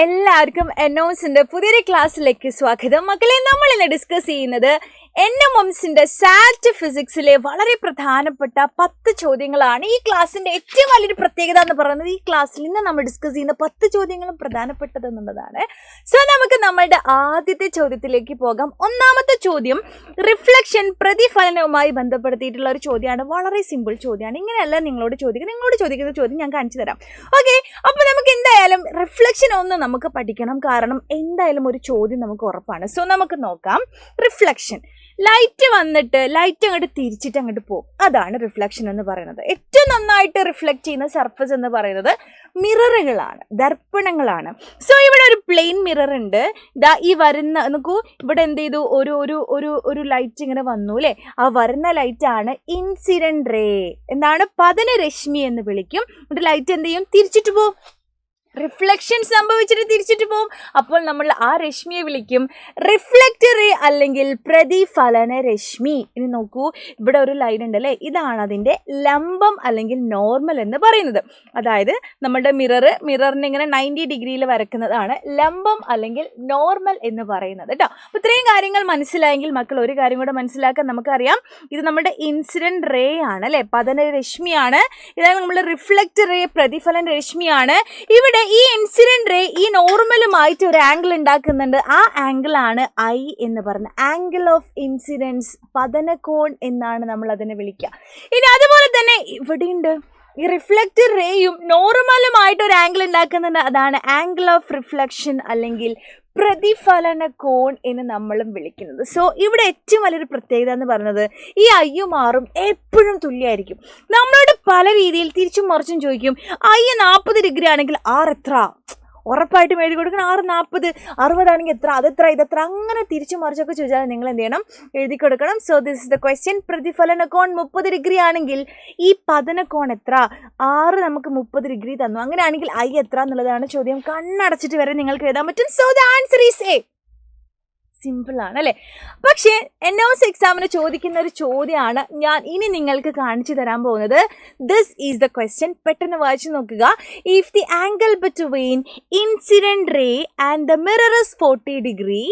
എല്ലാവർക്കും എന്നോസിന്റെ പുതിയൊരു ക്ലാസ്സിലേക്ക് സ്വാഗതം. മക്കളെ, നമ്മൾ ഇന്ന് ഡിസ്കസ് ചെയ്യുന്നത് NMOMSന്റെ സാറ്റ് ഫിസിക്സിലെ വളരെ പ്രധാനപ്പെട്ട 10 ചോദ്യങ്ങളാണ്. ഈ ക്ലാസ്സിന്റെ ഏറ്റവും വലിയൊരു പ്രത്യേകത എന്ന് പറയുന്നത് ഈ ക്ലാസ്സിൽ ഇന്ന് നമ്മൾ ഡിസ്കസ് ചെയ്യുന്ന 10 ചോദ്യങ്ങളും പ്രധാനപ്പെട്ടത് എന്നുള്ളതാണ്. സോ നമുക്ക് നമ്മളുടെ ആദ്യത്തെ ചോദ്യത്തിലേക്ക് പോകാം. ഒന്നാമത്തെ ചോദ്യം റിഫ്ലക്ഷൻ പ്രതിഫലനവുമായി ബന്ധപ്പെടുത്തിയിട്ടുള്ള ഒരു ചോദ്യമാണ്. വളരെ സിമ്പിൾ ചോദ്യമാണ്. ഇങ്ങനെയല്ല നിങ്ങളോട് ചോദിക്കുന്ന ചോദ്യം ഞാൻ കാണിച്ചു തരാം. ഓക്കെ, അപ്പോൾ നമുക്ക് എന്തായാലും റിഫ്ലക്ഷൻ ഒന്ന് നമുക്ക് പഠിക്കണം. കാരണം എന്തായാലും ഒരു ചോദ്യം നമുക്ക് ഉറപ്പാണ്. സോ നമുക്ക് നോക്കാം. റിഫ്ലക്ഷൻ, ലൈറ്റ് വന്നിട്ട് ലൈറ്റ് അങ്ങോട്ട് തിരിച്ചിട്ട് അങ്ങോട്ട് പോകും. അതാണ് റിഫ്ലക്ഷൻ എന്ന് പറയുന്നത്. ഏറ്റവും നന്നായിട്ട് റിഫ്ലക്ട് ചെയ്യുന്ന സർഫസ് എന്ന് പറയുന്നത് മിററുകളാണ്, ദർപ്പണങ്ങളാണ്. സോ ഇവിടെ ഒരു പ്ലെയിൻ മിറർ ഉണ്ട്. ഇതാ ഈ വരുന്ന നോക്കൂ, ഇവിടെ എന്ത് ചെയ്തു, ഒരു ഒരു ഒരു ഒരു ലൈറ്റ് ഇങ്ങനെ വന്നു അല്ലേ. ആ വരുന്ന ലൈറ്റ് ആണ് ഇൻസിഡന്റ് റേ, എന്താണ് പതനരശ്മി എന്ന് വിളിക്കും. എന്നിട്ട് ലൈറ്റ് എന്ത് ചെയ്യും, തിരിച്ചിട്ട് പോകും. റിഫ്ലക്ഷൻ സംഭവിച്ചിട്ട് തിരിച്ചിട്ട് പോകും. അപ്പോൾ നമ്മൾ ആ രശ്മിയെ വിളിക്കും റിഫ്ലക്റ്റർ റേ അല്ലെങ്കിൽ പ്രതിഫലന രശ്മി. ഇനി നോക്കൂ, ഇവിടെ ഒരു ലൈൻ ഉണ്ട് അല്ലേ, ഇതാണ് അതിൻ്റെ ലംബം അല്ലെങ്കിൽ നോർമൽ എന്ന് പറയുന്നത്. അതായത് നമ്മുടെ മിററിനെ ഇങ്ങനെ 90 ഡിഗ്രിയിൽ വരക്കുന്നതാണ് ലംബം അല്ലെങ്കിൽ നോർമൽ എന്ന് പറയുന്നത് കേട്ടോ. അപ്പോൾ ഇത്രയും കാര്യങ്ങൾ മനസ്സിലായെങ്കിൽ മക്കൾ ഒരു കാര്യം കൂടെ മനസ്സിലാക്കാൻ നമുക്കറിയാം, ഇത് നമ്മുടെ ഇൻസിഡന്റ് റേ ആണ് അല്ലേ, പതന രശ്മിയാണ്. ഇതാണ് നമ്മൾ റിഫ്ലക്റ്റർ റേ, പ്രതിഫലന രശ്മിയാണ്. ഇവിടെ ഈ ഇൻസിഡന്റ് റേ ഈ നോർമലുമായിട്ട് ഒരു ആംഗിൾ ഉണ്ടാക്കുന്നുണ്ട്. ആ ആംഗിൾ ആണ് ഐ എന്ന് പറയുന്നത്, ആംഗിൾ ഓഫ് ഇൻസിഡൻസ്, പതനകോൺ എന്നാണ് നമ്മൾ അതിനെ വിളിക്കുക. ഇനി അതുപോലെ തന്നെ ഇവിടെയുണ്ട് ഈ റിഫ്ലക്റ്റർ റേയും നോർമലുമായിട്ട് ഒരു ആംഗിൾ ഉണ്ടാക്കുന്നുണ്ട്. അതാണ് ആംഗിൾ ഓഫ് റിഫ്ലക്ഷൻ അല്ലെങ്കിൽ പ്രതിഫലന കോൺ എന്ന് നമ്മളും വിളിക്കുന്നത്. സോ ഇവിടെ ഏറ്റവും വലിയൊരു പ്രത്യേകത എന്ന് പറയുന്നത് ഈ ഐയും ആറും എപ്പോഴും തുല്യമായിരിക്കും. നമ്മളോട് പല രീതിയിൽ തിരിച്ചും മറിച്ചും ചോദിക്കും, ഐ 40 ഡിഗ്രി ആണെങ്കിൽ ആർ എത്ര, ഉറപ്പായിട്ടും എഴുതി കൊടുക്കണം. 6, 40, 60 ആണെങ്കിൽ എത്ര, അതെത്ര, ഇതെത്ര, അങ്ങനെ തിരിച്ചു മറിച്ചൊക്കെ ചോദിച്ചാൽ നിങ്ങൾ എന്ത് ചെയ്യണം, എഴുതി കൊടുക്കണം. So this is the question. പ്രതിഫലന കോൺ 30 ഡിഗ്രി ആണെങ്കിൽ ഈ പതനകോൺ എത്ര, 6 നമുക്ക് 30 ഡിഗ്രി തന്നു, അങ്ങനെയാണെങ്കിൽ ഐ എത്ര എന്നുള്ളതാണ് ചോദ്യം. കണ്ണടച്ചിട്ട് വരെ നിങ്ങൾക്ക് എഴുതാൻ പറ്റും. So the answer is A. Simple ആണ് അല്ലേ. പക്ഷേ NOS എക്സാമിന് ചോദിക്കുന്ന ഒരു ചോദ്യമാണ് ഞാൻ ഇനി നിങ്ങൾക്ക് കാണിച്ചു തരാൻ പോകുന്നത്. This is the question. പെട്ടെന്ന് വായിച്ചു നോക്കുക. If the angle between incident ray and the mirror is 40 degree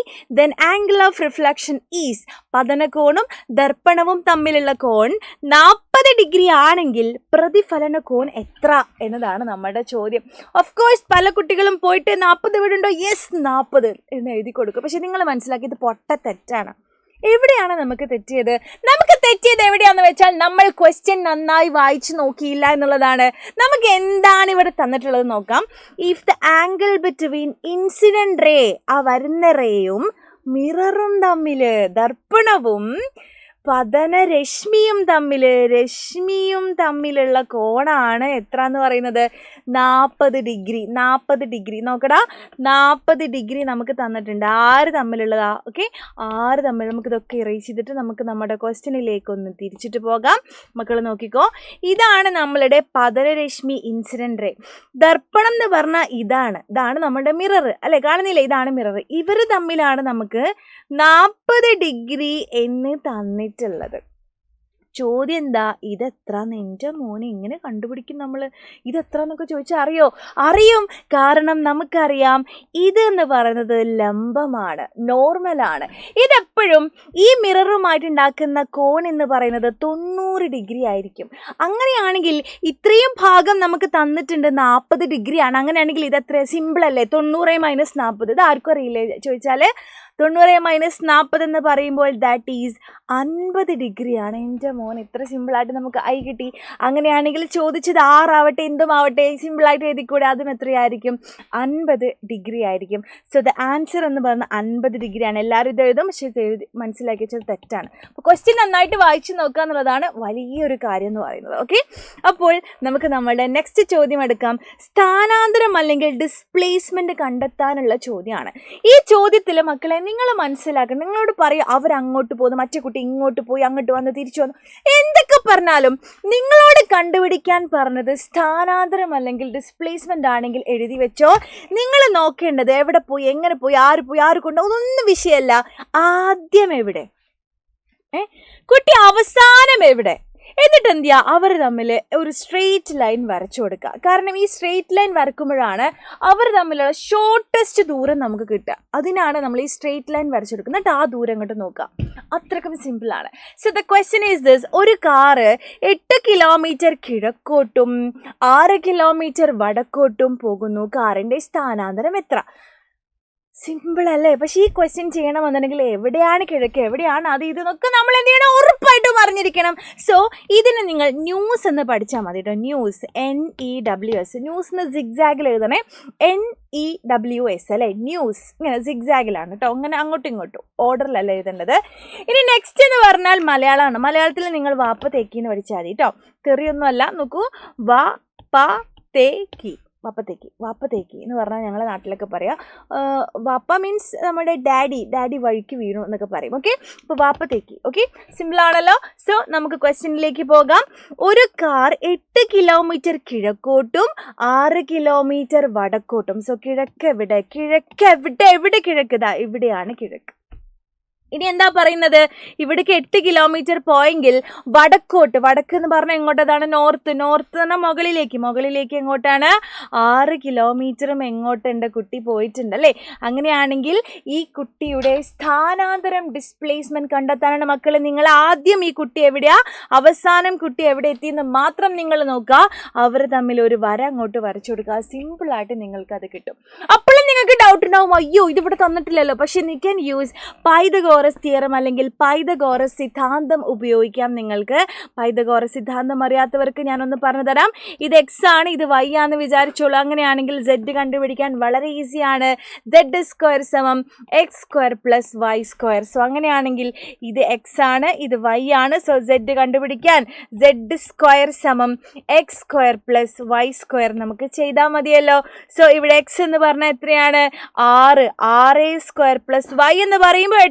then angle of reflection is, പതനകോണും ദർപ്പണവും തമ്മിലുള്ള കോൺ 40 ഡിഗ്രി ആണെങ്കിൽ പ്രതിഫലന കോൺ എത്ര എന്നതാണ് നമ്മുടെ ചോദ്യം. ഓഫ് കോഴ്സ് പല കുട്ടികളും പോയിട്ട് 40 ഇവിടെ ഉണ്ടോ, യെസ് 40 എന്ന് എഴുതി കൊടുക്കും. പക്ഷെ നിങ്ങൾ മനസ്സിലാക്കി ഇത് പൊട്ട തെറ്റാണ്. എവിടെയാണ് നമുക്ക് തെറ്റിയത്? നമുക്ക് തെറ്റിയത് എവിടെയാണെന്ന് വെച്ചാൽ നമ്മൾ ക്വസ്റ്റ്യൻ നന്നായി വായിച്ചു നോക്കിയില്ല എന്നുള്ളതാണ്. നമുക്ക് എന്താണ് ഇവിടെ തന്നിട്ടുള്ളത് നോക്കാം. If the angle between incident ray, ആ വരുന്ന റേയും മിററും തമ്മിൽ, ദർപ്പണവും പതനരശ്മിയും തമ്മിലുള്ള കോണാണ് എത്ര എന്ന് പറയുന്നത്, 40 ഡിഗ്രി. 40 ഡിഗ്രി നോക്കടാ, 40 ഡിഗ്രി നമുക്ക് തന്നിട്ടുണ്ട്. 6 തമ്മിലുള്ളതാ. ഓക്കെ, 6 തമ്മിൽ നമുക്ക് ഇതൊക്കെ ഇറേസ് ചെയ്തിട്ട് നമുക്ക് നമ്മുടെ ക്വസ്റ്റ്യനിലേക്ക് ഒന്ന് തിരിച്ചിട്ട് പോകാം. മക്കൾ നോക്കിക്കോ, ഇതാണ് നമ്മളുടെ പതനരശ്മി ഇൻസിഡന്റ് റേ. ദർപ്പണം എന്ന് പറഞ്ഞാൽ ഇതാണ് നമ്മുടെ മിറർ അല്ലെ, കാണുന്നില്ലേ, ഇതാണ് മിറർ. ഇവർ തമ്മിലാണ് നമുക്ക് 40 ഡിഗ്രി എന്ന് തന്നിട്ടുള്ളത്. ചോദ്യം എന്താ, ഇതെത്ര? എൻ്റെ മോനെ എങ്ങനെ കണ്ടുപിടിക്കും നമ്മൾ? ഇതെത്ര എന്നൊക്കെ ചോദിച്ചാൽ അറിയും. കാരണം നമുക്കറിയാം ഇതെന്ന് പറയുന്നത് ലംബമാണ്, നോർമലാണ്. ഇതെപ്പോഴും ഈ മിററുമായിട്ട് ഉണ്ടാക്കുന്ന കോൺ എന്ന് പറയുന്നത് 90 ഡിഗ്രി ആയിരിക്കും. അങ്ങനെയാണെങ്കിൽ ഇത്രയും ഭാഗം നമുക്ക് തന്നിട്ടുണ്ട് 40 ഡിഗ്രിയാണ്. അങ്ങനെയാണെങ്കിൽ ഇതെത്ര? സിമ്പിൾ അല്ലേ, 90 - 40. ഇത് ആർക്കും അറിയില്ലേ ചോദിച്ചാൽ 90 - 40 എന്ന് പറയുമ്പോൾ ദാറ്റ് ഈസ് 50 ഡിഗ്രിയാണ്. എൻ്റെ മോൻ എത്ര സിമ്പിളായിട്ട് നമുക്ക് ഐ കിട്ടി. അങ്ങനെയാണെങ്കിൽ ചോദിച്ചത് 6 ആവട്ടെ എന്തുമാവട്ടെ സിമ്പിളായിട്ട് എഴുതിക്കൂടെ, അതും എത്രയായിരിക്കും, 50 ഡിഗ്രി ആയിരിക്കും. സോ ദ ആൻസർ എന്ന് പറയുന്നത് 50 ഡിഗ്രിയാണ്. എല്ലാവരും ഇത് എഴുതും, പക്ഷേ ഇത് എഴുതി മനസ്സിലാക്കി വെച്ചത് തെറ്റാണ്. അപ്പോൾ ക്വസ്റ്റ്യൻ നന്നായിട്ട് വായിച്ചു നോക്കുക എന്നുള്ളതാണ് വലിയൊരു കാര്യം എന്ന് പറയുന്നത്. ഓക്കെ, അപ്പോൾ നമുക്ക് നമ്മളുടെ നെക്സ്റ്റ് ചോദ്യം എടുക്കാം. സ്ഥാനാന്തരം അല്ലെങ്കിൽ ഡിസ്പ്ലേസ്മെന്റ് കണ്ടെത്താനുള്ള ചോദ്യമാണ്. ഈ ചോദ്യത്തിൽ മക്കളെ നിങ്ങൾ മനസ്സിലാക്കണം. നിങ്ങളോട് പറയും അവരങ്ങോട്ട് പോകുന്നു, മറ്റേ കുട്ടി ഇങ്ങോട്ട് പോയി, അങ്ങോട്ട് വന്ന് തിരിച്ചു വന്നു, എന്തൊക്കെ പറഞ്ഞാലും നിങ്ങളോട് കണ്ടുപിടിക്കാൻ പറഞ്ഞത് സ്ഥാനാന്തരം അല്ലെങ്കിൽ ഡിസ്പ്ലേസ്മെന്റ് ആണെങ്കിൽ എഴുതി വെച്ചോ. നിങ്ങൾ നോക്കേണ്ടത് എവിടെ പോയി, എങ്ങനെ പോയി, ആര് കൊണ്ട്, അതൊന്നും വിഷയമല്ല. ആദ്യം എവിടെ, കുട്ടി അവസാനം എവിടെ, എന്നിട്ട് എന്ത് ചെയ്യുക, അവർ തമ്മിൽ ഒരു സ്ട്രെയിറ്റ് ലൈൻ വരച്ചു കൊടുക്കുക. കാരണം ഈ സ്ട്രെയിറ്റ് ലൈൻ വരക്കുമ്പോഴാണ് അവർ തമ്മിലുള്ള ഷോർട്ടസ്റ്റ് ദൂരം നമുക്ക് കിട്ടുക. അതിനാണ് നമ്മൾ ഈ സ്ട്രെയിറ്റ് ലൈൻ വരച്ചു കൊടുക്കുക. എന്നിട്ട് ആ ദൂരം അങ്ങോട്ട് നോക്കുക. അത്രക്കും സിമ്പിളാണ്. So the question is this: ഒരു കാറ് 8 കിലോമീറ്റർ കിഴക്കോട്ടും 6 കിലോമീറ്റർ വടക്കോട്ടും പോകുന്നു. കാറിൻ്റെ സ്ഥാനാന്തരം എത്ര? സിമ്പിൾ അല്ലേ? പക്ഷേ ഈ ക്വസ്റ്റ്യൻ ചെയ്യണമെന്നുണ്ടെങ്കിൽ എവിടെയാണ് കിഴക്ക്, എവിടെയാണ് അത് ഇതെന്നൊക്കെ നമ്മൾ എന്ത് ചെയ്യണം, ഉറപ്പായിട്ടും അറിഞ്ഞിരിക്കണം. സോ ഇതിന് നിങ്ങൾ ന്യൂസ് എന്ന് പഠിച്ചാൽ മതി കേട്ടോ. News, NEWS. ന്യൂസ് എന്ന് സിഗ്സാഗിൽ എഴുതണേ, NEWS അല്ലേ, ന്യൂസ്. ഇങ്ങനെ സിഗ്സാഗിലാണ് കേട്ടോ, അങ്ങനെ അങ്ങോട്ടും ഇങ്ങോട്ടും ഓർഡറിലല്ല എഴുതേണ്ടത്. ഇനി നെക്സ്റ്റ് എന്ന് പറഞ്ഞാൽ മലയാളമാണ്. മലയാളത്തിൽ നിങ്ങൾ വാപ്പ തേക്കിന്ന് പഠിച്ചാൽ മതി കേട്ടോ. തെറിയൊന്നുമല്ല. നോക്കൂ, വാപ്പത്തേക്കി, വാപ്പത്തേക്കി എന്ന് പറഞ്ഞാൽ ഞങ്ങളുടെ നാട്ടിലൊക്കെ പറയാം. വാപ്പ മീൻസ് നമ്മുടെ ഡാഡി വഴിക്ക് വീണു എന്നൊക്കെ പറയും. ഓക്കെ, അപ്പോൾ വാപ്പത്തേക്കി. ഓക്കെ, സിമ്പിളാണല്ലോ. സോ നമുക്ക് ക്വസ്റ്റ്യനിലേക്ക് പോകാം. ഒരു കാർ 8 കിലോമീറ്റർ കിഴക്കോട്ടും 6 കിലോമീറ്റർ വടക്കോട്ടും. സോ കിഴക്ക് എവിടെ, എവിടെ കിഴക്ക്? ഇതാ ഇവിടെയാണ് കിഴക്ക്. ഇനി എന്താ പറയുന്നത്, ഇവിടേക്ക് 8 കിലോമീറ്റർ പോയെങ്കിൽ വടക്ക് എന്ന് പറഞ്ഞാൽ എങ്ങോട്ടതാണ്? നോർത്ത് പറഞ്ഞാൽ മുകളിലേക്ക് എങ്ങോട്ടാണ്? 6 കിലോമീറ്ററും എങ്ങോട്ടുണ്ട്? കുട്ടി പോയിട്ടുണ്ട് അല്ലേ? അങ്ങനെയാണെങ്കിൽ ഈ കുട്ടിയുടെ സ്ഥാനാന്തരം, ഡിസ്പ്ലേസ്മെന്റ് കണ്ടെത്താനാണ് മക്കളെ നിങ്ങൾ ആദ്യം ഈ കുട്ടി എവിടെയാ, അവസാനം കുട്ടി എവിടെ എത്തിയെന്ന് മാത്രം നിങ്ങൾ നോക്കുക. അവർ തമ്മിൽ ഒരു വര അങ്ങോട്ട് വരച്ചു കൊടുക്കുക. സിമ്പിളായിട്ട് നിങ്ങൾക്ക് അത് കിട്ടും. അപ്പോഴും നിങ്ങൾക്ക് ഡൗട്ട് ഉണ്ടാവും, അയ്യോ ഇതിവിടെ തന്നിട്ടില്ലല്ലോ. പക്ഷെ you can use Pythagoras theorem അല്ലെങ്കിൽ പൈതഗോറസ് സിദ്ധാന്തം ഉപയോഗിക്കാം. നിങ്ങൾക്ക് പൈതഗോറസ് സിദ്ധാന്തം അറിയാത്തവർക്ക് ഞാനൊന്ന് പറഞ്ഞു തരാം. ഇത് എക്സ് ആണ്, ഇത് വൈ ആണെന്ന് വിചാരിച്ചോളൂ. അങ്ങനെയാണെങ്കിൽ സെഡ് കണ്ടുപിടിക്കാൻ വളരെ ഈസിയാണ്. സെഡ് സ്ക്വയർ സമം X square plus Y square. So അങ്ങനെയാണെങ്കിൽ ഇത് എക്സ് ആണ്, ഇത് വൈ ആണ്. സോ സെഡ് കണ്ടുപിടിക്കാൻ സെഡ് സ്ക്വയർ സമം X square plus Y square നമുക്ക് ചെയ്താൽ മതിയല്ലോ. സോ ഇവിടെ എക്സ് എന്ന് പറഞ്ഞാൽ എത്രയാണ്? 6 സ്ക്വയർ പ്ലസ് വൈ എന്ന് പറയുമ്പോൾ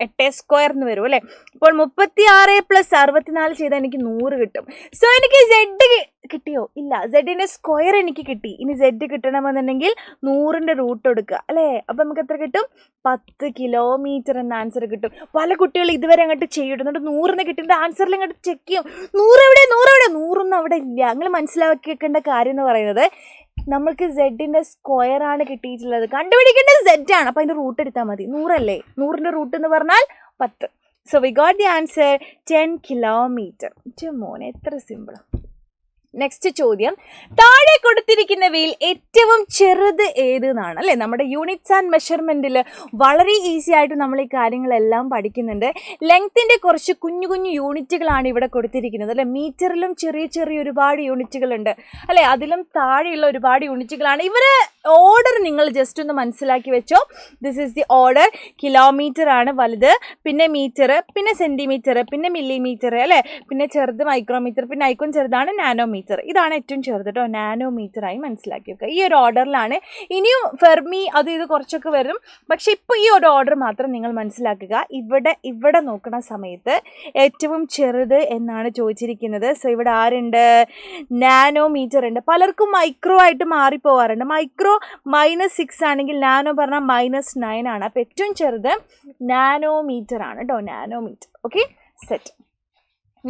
8 സ്ക്വയർ എന്ന് വരും അല്ലേ. ഇപ്പോൾ 36 പ്ലസ് 64 ചെയ്താൽ എനിക്ക് 100 കിട്ടും. സോ എനിക്ക് സെഡ് കിട്ടിയോ? ഇല്ല, സെഡിന്റെ സ്ക്വയർ എനിക്ക് കിട്ടി. ഇനി സെഡ് കിട്ടണമെന്നുണ്ടെങ്കിൽ 100ന്റെ റൂട്ട് എടുക്കുക അല്ലേ. അപ്പം നമുക്ക് എത്ര കിട്ടും? 10 കിലോമീറ്റർ എന്ന ആൻസർ കിട്ടും. പല കുട്ടികൾ ഇതുവരെ അങ്ങോട്ട് ചെയ്തിട്ടുണ്ട്, 100ന് കിട്ടിയിട്ട് ആൻസറിൽ അങ്ങോട്ട് ചെക്ക് ചെയ്യും. 100 എവിടെ? 100ഒന്നും അവിടെ ഇല്ല. നിങ്ങൾ മനസ്സിലാക്കി വെക്കേണ്ട കാര്യം എന്ന് പറയുന്നത്, നമ്മൾക്ക് സെഡിന്റെ സ്ക്വയർ ആണ് കിട്ടിയിട്ടുള്ളത്, കണ്ടുപിടിക്കേണ്ടത് സെഡ് ആണ്. അപ്പം അതിന്റെ റൂട്ട് എടുത്താൽ മതി. 100 അല്ലേ? 100ന്റെ റൂട്ട് എന്ന് പറഞ്ഞാൽ 10. So we got the answer 10 kilometre. മോനെ എത്ര സിമ്പിളാണ്. നെക്സ്റ്റ് ചോദ്യം, താഴെ കൊടുത്തിരിക്കുന്നവയിൽ ഏറ്റവും ചെറുത് ഏത് എന്നാണ് അല്ലേ. നമ്മുടെ യൂണിറ്റ്സ് ആൻഡ് മെഷർമെൻറ്റിൽ വളരെ ഈസി ആയിട്ട് നമ്മൾ ഈ കാര്യങ്ങളെല്ലാം പഠിക്കുന്നുണ്ട്. ലെങ്ത്തിൻ്റെ കുറച്ച് കുഞ്ഞു യൂണിറ്റുകളാണ് ഇവിടെ കൊടുത്തിരിക്കുന്നത് അല്ലേ. മീറ്ററിലും ചെറിയ ഒരുപാട് യൂണിറ്റുകളുണ്ട് അല്ലേ. അതിലും താഴെയുള്ള ഒരുപാട് യൂണിറ്റുകളാണ്. ഇവരെ ഓർഡർ നിങ്ങൾ ജസ്റ്റ് ഒന്ന് മനസ്സിലാക്കി വെച്ചോ. This is the order. Kilometre ആണ് വലുത്, പിന്നെ മീറ്റർ, പിന്നെ സെൻറ്റിമീറ്റർ, പിന്നെ മില്ലിമീറ്റർ അല്ലേ, പിന്നെ ചെറുത് മൈക്രോമീറ്റർ, പിന്നെ ഐക്കോൺ ചെറുതാണ് നാനോമീറ്റർ. ഇതാണ് ഏറ്റവും ചെറുത് കേട്ടോ, നാനോമീറ്റർ ആയി മനസ്സിലാക്കി വെക്കുക. ഈ ഒരു ഓർഡറിലാണ്. ഇനിയും ഫെർമി ഇത് കുറച്ചൊക്കെ വരും, പക്ഷെ ഇപ്പോൾ ഈ ഒരു ഓർഡർ മാത്രം നിങ്ങൾ മനസ്സിലാക്കുക. ഇവിടെ നോക്കുന്ന സമയത്ത് ഏറ്റവും ചെറുത് എന്നാണ് ചോദിച്ചിരിക്കുന്നത്. സോ ഇവിടെ ആരുണ്ട്? നാനോമീറ്റർ ഉണ്ട്. പലർക്കും മൈക്രോ ആയിട്ട് മാറിപ്പോവാറുണ്ട്. മൈക്രോ -6 ആണെങ്കിൽ നാനോ പറഞ്ഞാൽ -9 ആണ്. അപ്പോൾ ഏറ്റവും ചെറുത് നാനോമീറ്റർ ആണ് കേട്ടോ, നാനോമീറ്റർ. Okay, set.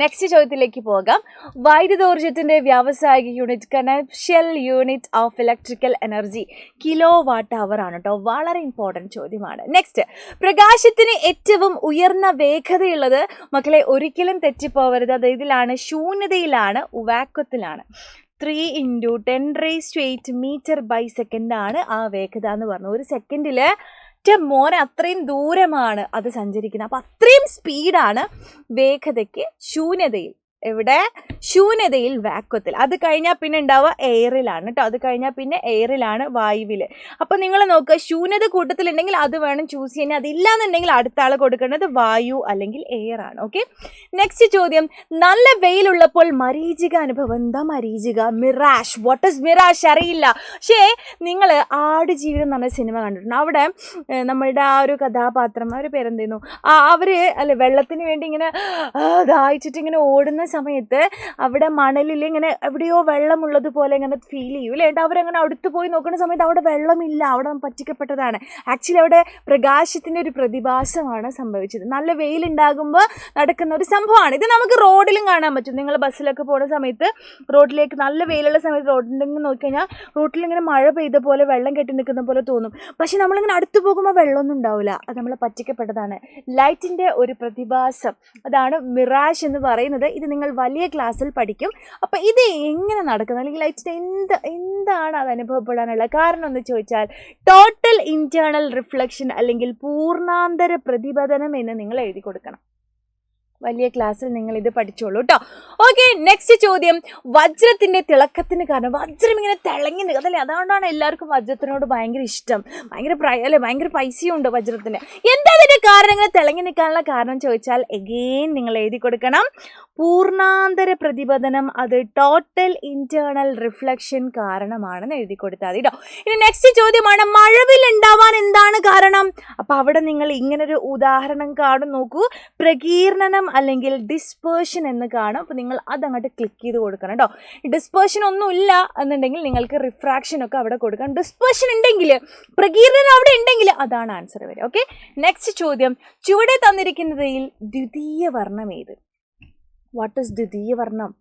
നെക്സ്റ്റ് ചോദ്യത്തിലേക്ക് പോകാം. വൈദ്യുതോർജ്ജത്തിൻ്റെ വ്യാവസായിക unit, commercial unit of electrical energy kilo watt hour ആണ് കേട്ടോ. വളരെ ഇമ്പോർട്ടൻറ്റ് ചോദ്യമാണ്. നെക്സ്റ്റ്, പ്രകാശത്തിന് ഏറ്റവും ഉയർന്ന വേഗതയുള്ളത് മക്കളെ ഒരിക്കലും തെറ്റിപ്പോവരുത്. അത് ഇതിലാണ്, ശൂന്യതയിലാണ്, വാക്വത്തിലാണ്. 3 × 10⁸ മീറ്റർ/സെക്കൻഡ് ആണ് ആ വേഗത എന്ന് പറഞ്ഞു. ഒരു സെക്കൻഡിൽ മോനെ അത്രയും ദൂരമാണ് അത് സഞ്ചരിക്കുന്നത്. അപ്പം അത്രയും സ്പീഡാണ് വേഗതയ്ക്ക് ശൂന്യതയിൽ. എവിടെ? ശൂന്യതയിൽ, വാക്വത്തിൽ. അത് കഴിഞ്ഞാൽ പിന്നെ ഉണ്ടാവുക എയറിലാണ് കേട്ടോ. അത് കഴിഞ്ഞാൽ പിന്നെ എയറിലാണ്, വായുവിൽ. അപ്പോൾ നിങ്ങൾ നോക്കുക, ശൂന്യത കൂട്ടത്തിലുണ്ടെങ്കിൽ അത് വേണം ചൂസ് ചെയ്യാൻ. അതില്ലാന്നുണ്ടെങ്കിൽ അടുത്ത ആൾ കൊടുക്കേണ്ടത് വായു അല്ലെങ്കിൽ എയർ ആണ്. ഓക്കെ, നെക്സ്റ്റ് ചോദ്യം, നല്ല വെയിലുള്ളപ്പോൾ മരീചിക അനുഭവം. എന്താ മരീചിക? മിറാഷ്. What is mirage? അറിയില്ല. പക്ഷേ നിങ്ങൾ ആടുജീവിതം എന്ന് പറഞ്ഞ സിനിമ കണ്ടിട്ടുണ്ട്. അവിടെ നമ്മളുടെ ആ ഒരു കഥാപാത്രം, അവർ പേരെന്തായിരുന്നു, അവർ അല്ലെ വെള്ളത്തിന് വേണ്ടി ഇങ്ങനെ ദാഹിച്ചിട്ട് ഇങ്ങനെ ഓടുന്ന സമയത്ത് അവിടെ മണലിൽ ഇങ്ങനെ എവിടെയോ വെള്ളമുള്ളതുപോലെ ഇങ്ങനെ ഫീൽ ചെയ്യും അല്ലേ. എന്നിട്ട് അവരങ്ങനെ അടുത്ത് പോയി നോക്കുന്ന സമയത്ത് അവിടെ വെള്ളമില്ല, അവിടെ പറ്റിക്കപ്പെട്ടതാണ്. ആക്ച്വലി അവിടെ പ്രകാശത്തിൻ്റെ ഒരു പ്രതിഭാസമാണ് സംഭവിച്ചത്. നല്ല വെയിലുണ്ടാകുമ്പോൾ നടക്കുന്ന ഒരു സംഭവമാണ് ഇത്. നമുക്ക് റോഡിലും കാണാൻ പറ്റും. നിങ്ങൾ ബസ്സിലൊക്കെ പോകുന്ന സമയത്ത് റോഡിലേക്ക് നല്ല വെയിലുള്ള സമയത്ത് റോഡിലേക്ക് നോക്കിക്കഴിഞ്ഞാൽ റോഡിലിങ്ങനെ മഴ പെയ്ത പോലെ വെള്ളം കെട്ടി നിൽക്കുന്ന പോലെ തോന്നും. പക്ഷെ നമ്മളിങ്ങനെ അടുത്ത് പോകുമ്പോൾ വെള്ളമൊന്നും ഉണ്ടാവില്ല. അത് നമ്മൾ പറ്റിക്കപ്പെട്ടതാണ്. ലൈറ്റിൻ്റെ ഒരു പ്രതിഭാസം, അതാണ് മിറാഷ് എന്ന് പറയുന്നത്. ഇത് നിങ്ങൾ വലിയ ക്ലാസ്സിൽ പഠിക്കും. അപ്പോൾ ഇത് എങ്ങനെ നടക്കുന്നത്, അല്ലെങ്കിൽ ലൈറ്റിൻ്റെ എന്താണ് അത് അനുഭവപ്പെടാനുള്ള കാരണം എന്ന് ചോദിച്ചാൽ ടോട്ടൽ ഇന്റേണൽ റിഫ്ലക്ഷൻ അല്ലെങ്കിൽ പൂർണ്ണാന്തര പ്രതിപതനം എന്ന് നിങ്ങൾ എഴുതി കൊടുക്കണം. വലിയ ക്ലാസ്സിൽ നിങ്ങൾ ഇത് പഠിച്ചോളൂ കേട്ടോ. ഓക്കെ, നെക്സ്റ്റ് ചോദ്യം. വജ്രത്തിന്റെ തിളക്കത്തിന് കാരണം, വജ്രം ഇങ്ങനെ തിളങ്ങി നിൽക്കുക അല്ലേ, അതുകൊണ്ടാണ് എല്ലാവർക്കും വജ്രത്തിനോട് ഭയങ്കര ഇഷ്ടം. ഭയങ്കര പൈസയും ഉണ്ട് വജ്രത്തിന്. എന്താ ഇതിന്റെ കാരണം ഇങ്ങനെ തിളങ്ങി നിൽക്കാനുള്ള കാരണം ചോദിച്ചാൽ എഗെയിൻ നിങ്ങൾ എഴുതി കൊടുക്കണം. പൂർണ്ണാന്തര പ്രതിപതനം, അത് ടോട്ടൽ ഇന്റേണൽ റിഫ്ലക്ഷൻ കാരണമാണെന്ന് എഴുതി കൊടുത്താൽ മതി കേട്ടോ. ഇനി നെക്സ്റ്റ് ചോദ്യമാണ്, മഴവിൽ ഉണ്ടാവാൻ എന്താണ് കാരണം? അപ്പൊ അവിടെ നിങ്ങൾ ഇങ്ങനൊരു ഉദാഹരണം കാണും, നോക്കൂ. പ്രകീർണനം അല്ലെങ്കിൽ ഡിസ്പേർഷൻ എന്ന് കാണും. അപ്പോൾ നിങ്ങൾ അതങ്ങോട്ട് ക്ലിക്ക് ചെയ്ത് കൊടുക്കണം കേട്ടോ. ഡിസ്പേർഷൻ ഒന്നും ഇല്ല എന്നുണ്ടെങ്കിൽ നിങ്ങൾക്ക് റിഫ്രാക്ഷൻ ഒക്കെ അവിടെ കൊടുക്കണം. ഡിസ്പേർഷൻ ഉണ്ടെങ്കിൽ, പ്രകീർണനം അവിടെ ഉണ്ടെങ്കിൽ അതാണ് ആൻസർ വരിക. ഓക്കെ, നെക്സ്റ്റ് ചോദ്യം. ചുവടെ തന്നിരിക്കുന്നതിൽ ദ്വിതീയ വർണ്ണം ഏത്? വാട്ട് ഈസ് ദ്വിതീയ വർണ്ണം?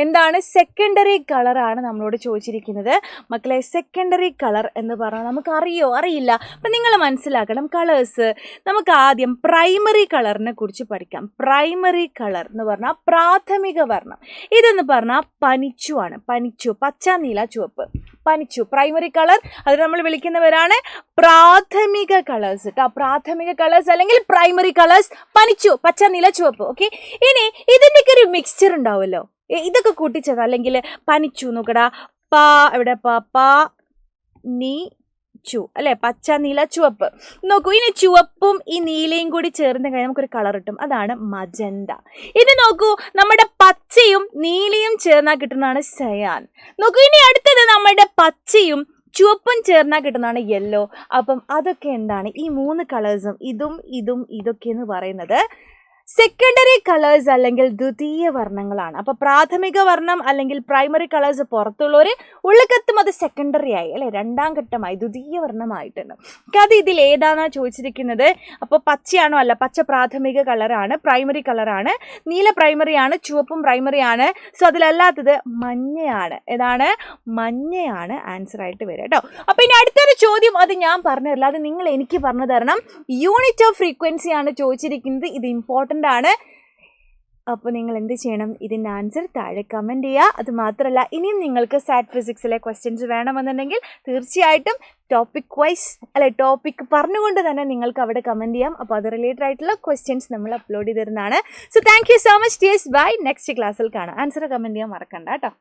എന്താണ്? സെക്കൻഡറി കളറാണ് നമ്മളോട് ചോദിച്ചിരിക്കുന്നത്. മക്കളെ, സെക്കൻഡറി കളർ എന്ന് പറഞ്ഞാൽ നമുക്ക് അറിയില്ല. അപ്പം നിങ്ങൾ മനസ്സിലാക്കണം കളേഴ്സ്. നമുക്ക് ആദ്യം പ്രൈമറി കളറിനെ കുറിച്ച് പഠിക്കാം. പ്രൈമറി കളർ എന്ന് പറഞ്ഞാൽ പ്രാഥമിക വർണ്ണം. ഇതെന്ന് പറഞ്ഞാൽ പനിച്ചു ആണ്. പനിച്ചു, പച്ച, നീല, ചുവപ്പ്. പനിച്ചു പ്രൈമറി കളർ. അത് നമ്മൾ വിളിക്കുന്നവരാണ് പ്രാഥമിക കളേഴ്സ് കേട്ടോ. പ്രാഥമിക കളേഴ്സ് അല്ലെങ്കിൽ പ്രൈമറി കളേഴ്സ്. പനിച്ചു, പച്ച, നീല, ചുവപ്പ്. ഓക്കെ, ഇനി ഇതിൻ്റെയൊക്കെ ഒരു മിക്സ്ചർ ഉണ്ടാവുമല്ലോ. ഇതൊക്കെ കൂട്ടിച്ചത് അല്ലെങ്കിൽ പനിച്ചു നോക്കടാ. എവിടെ പ നീ ചു അല്ലെ, പച്ച, നീല, ചുവപ്പ്. നോക്കൂ, ഇനി ചുവപ്പും ഈ നീലയും കൂടി ചേർന്ന് കഴിഞ്ഞാൽ നമുക്കൊരു കളർ കിട്ടും. അതാണ് മജന്ത. ഇത് നോക്കൂ, നമ്മുടെ പച്ചയും നീലയും ചേർന്നാൽ കിട്ടുന്നതാണ് സയാൻ. നോക്കൂ, ഇനി അടുത്തത് നമ്മുടെ പച്ചയും ചുവപ്പും ചേർന്നാൽ കിട്ടുന്നതാണ് യെല്ലോ. അപ്പം അതൊക്കെ എന്താണ്? ഈ മൂന്ന് കളേഴ്സും ഇതൊക്കെ എന്ന് പറയുന്നത് സെക്കൻഡറി കളേഴ്സ് അല്ലെങ്കിൽ ദ്വിതീയ വർണ്ണങ്ങളാണ്. അപ്പോൾ പ്രാഥമിക വർണ്ണം അല്ലെങ്കിൽ പ്രൈമറി കളേഴ്സ് പുറത്തുള്ളവർ ഉള്ളിക്കത്തും അത് സെക്കൻഡറി ആയി അല്ലേ, രണ്ടാം ഘട്ടമായി ദ്വിതീയ വർണ്ണമായിട്ടുണ്ട്. അത് ഇതിൽ ഏതാണെന്നാണ് ചോദിച്ചിരിക്കുന്നത്. അപ്പോൾ പച്ചയാണോ? അല്ല, പച്ച പ്രാഥമിക കളറാണ്, പ്രൈമറി കളറാണ്. നീല പ്രൈമറിയാണ്, ചുവപ്പും പ്രൈമറിയാണ്. സോ അതിലല്ലാത്തത് മഞ്ഞയാണ്. ഏതാണ്? മഞ്ഞയാണ് ആൻസർ ആയിട്ട് വരിക കേട്ടോ. അപ്പോൾ ഇനി അടുത്തൊരു ചോദ്യം, അത് ഞാൻ പറഞ്ഞു തരില്ല, അത് നിങ്ങൾ എനിക്ക് പറഞ്ഞു തരണം. യൂണിറ്റ് ഓഫ് ഫ്രീക്വൻസി ആണ് ചോദിച്ചിരിക്കുന്നത്. ഇത് ഇമ്പോർട്ടൻ്റ് ആണ്. അപ്പോൾ നിങ്ങൾ എന്ത് ചെയ്യണം? ഇതിൻ്റെ ആൻസർ താഴെ കമൻറ്റ് ചെയ്യുക. അത് മാത്രമല്ല, ഇനിയും നിങ്ങൾക്ക് സാറ്റ് ഫിസിക്സിലെ ക്വസ്റ്റ്യൻസ് വേണമെന്നുണ്ടെങ്കിൽ തീർച്ചയായിട്ടും ടോപ്പിക് പറഞ്ഞുകൊണ്ട് തന്നെ നിങ്ങൾക്ക് അവിടെ കമൻറ്റ് ചെയ്യാം. അപ്പോൾ അത് റിലേറ്റഡ് ആയിട്ടുള്ള ക്വസ്റ്റ്യൻസ് നമ്മൾ അപ്ലോഡ് ചെയ്ത് തരുന്നതാണ്. So thank you so much dears. Bye. Next ക്ലാസ്സിൽ കാണാം. ആൻസർ കമൻറ്റ് ചെയ്യാൻ മറക്കണ്ട കേട്ടോ.